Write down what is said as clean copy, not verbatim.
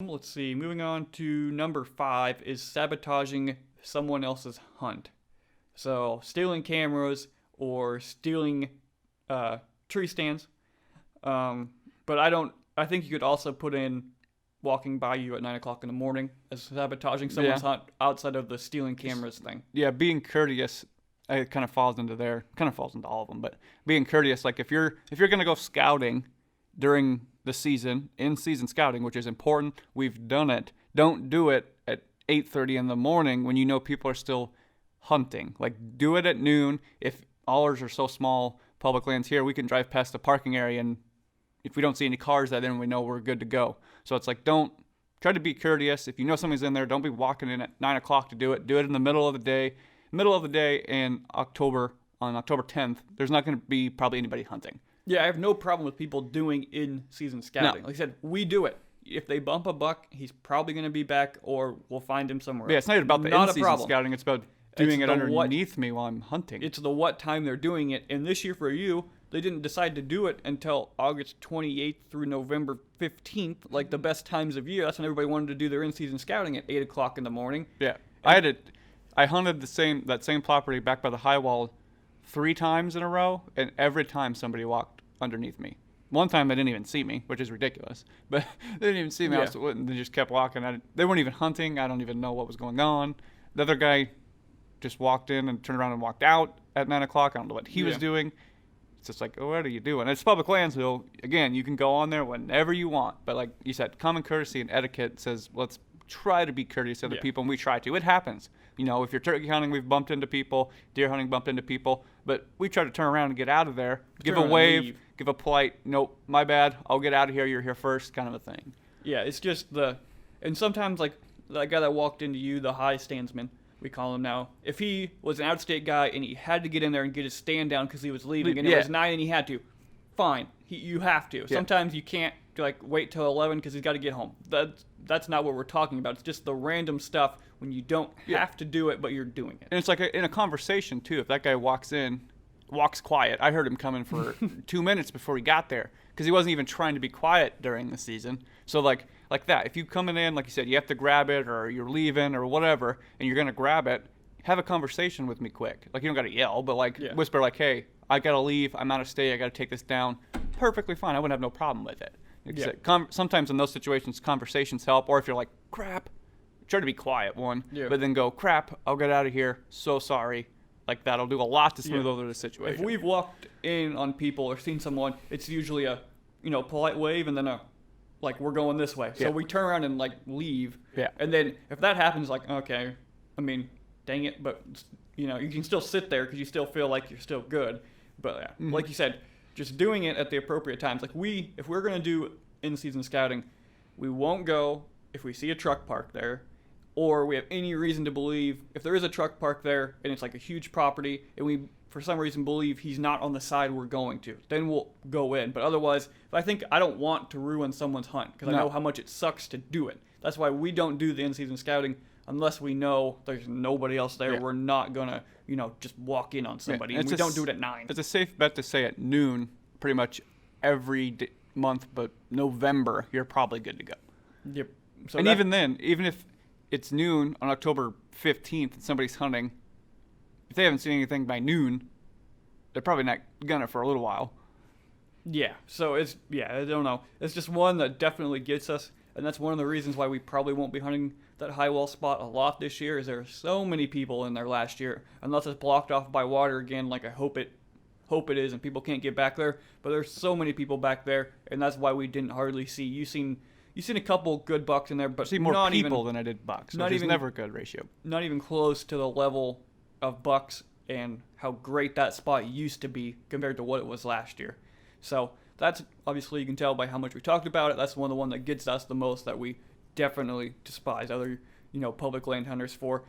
Let's see. Moving on to number 5 is sabotaging someone else's hunt. So stealing cameras or stealing tree stands. But I think you could also put in walking by you at 9 o'clock in the morning as sabotaging someone's hunt outside of the stealing cameras thing. Yeah, being courteous, it kind of falls into there. Kind of falls into all of them, but being courteous, like if you're gonna go scouting during the season, in-season scouting, which is important, we've done it. Don't do it at 8:30 in the morning when you know people are still hunting. Like, do it at noon. If ours are so small, public lands here, we can drive past the parking area, and if we don't see any cars that in, we know we're good to go. So it's like, don't try to be courteous. If you know somebody's in there, don't be walking in at 9 o'clock to do it. Do it in the middle of the day. Middle of the day in October, on October 10th, there's not going to be probably anybody hunting. Yeah, I have no problem with people doing in-season scouting. Like I said, we do it. If they bump a buck, he's probably going to be back, or we'll find him somewhere else. Yeah, it's not even about the in-season scouting. It's about doing it underneath me while I'm hunting. It's the what time they're doing it. And this year for you, they didn't decide to do it until August 28th through November 15th, like the best times of year. That's when everybody wanted to do their in-season scouting at 8 o'clock in the morning. Yeah, I hunted that same property back by the high wall 3 times in a row, and every time somebody walked underneath me. One time they didn't even see me, which is ridiculous. But they didn't even see me. Yeah. They just kept walking. They weren't even hunting. I don't even know what was going on. The other guy just walked in and turned around and walked out at 9 o'clock. I don't know what he was doing. It's just like, oh, what are you doing? It's public land, so again, you can go on there whenever you want. But like you said, common courtesy and etiquette says, let's try to be courteous to other people, and we try to. It happens. You know, if you're turkey hunting, we've bumped into people. Deer hunting, bumped into people. But we try to turn around and get out of there. Give a wave, give a polite, nope, my bad, I'll get out of here, you're here first, kind of a thing. Yeah, it's just and sometimes like that guy that walked into you, the high standsman, we call him now, if he was an out-of-state guy and he had to get in there and get his stand down because he was leaving and it was 9 and he had to, fine, you have to. Sometimes you can't like wait till 11 because he's got to get home. That's not what we're talking about. It's just the random stuff when you don't have to do it, but you're doing it. And it's like in a conversation too. If that guy walks quiet, I heard him coming for 2 minutes before he got there because he wasn't even trying to be quiet during the season. So like that, if you coming in, like you said, you have to grab it or you're leaving or whatever, and you're gonna grab it, have a conversation with me quick. Like you don't gotta yell, but like whisper, like, hey, I gotta leave. I'm out of state. I gotta take this down. Perfectly fine. I wouldn't have no problem with it. Like said, sometimes in those situations, conversations help. Or if you're like, crap, try to be quiet, but then go, crap, I'll get out of here. So sorry. Like that'll do a lot to smooth over the situation. If we've walked in on people or seen someone, it's usually a, polite wave and then a, like, we're going this way. So we turn around and like leave. Yeah. And then if that happens, like, okay, I mean, dang it, but you can still sit there because you still feel like you're still good. But like you said, just doing it at the appropriate times. Like if we're gonna do in-season scouting, we won't go if we see a truck parked there, or we have any reason to believe if there is a truck parked there and it's like a huge property and we for some reason believe he's not on the side we're going to, then we'll go in. But otherwise, if I don't want to ruin someone's hunt because I know how much it sucks to do it. That's why we don't do the in-season scouting unless we know there's nobody else there. We're not gonna just walk in on somebody. And we don't do it at 9. It's a safe bet to say at noon pretty much every month, but November you're probably good to go. Yep. So and even then, even if it's noon on October 15th and somebody's hunting, if they haven't seen anything by noon, they're probably not gonna for a little while. Yeah. So I don't know. It's just one that definitely gets us, and that's one of the reasons why we probably won't be hunting that high wall spot a lot this year. Is there are so many people in there last year, unless it's blocked off by water again, like I hope it is, and people can't get back there. But there's so many people back there, and that's why we didn't hardly see. You seen a couple good bucks in there, but I see more people than I did bucks. Which is never a good ratio. Not even close to the level of bucks and how great that spot used to be compared to what it was last year. So that's obviously, you can tell by how much we talked about it. That's the one that gets us the most, that we definitely despise other public land hunters for.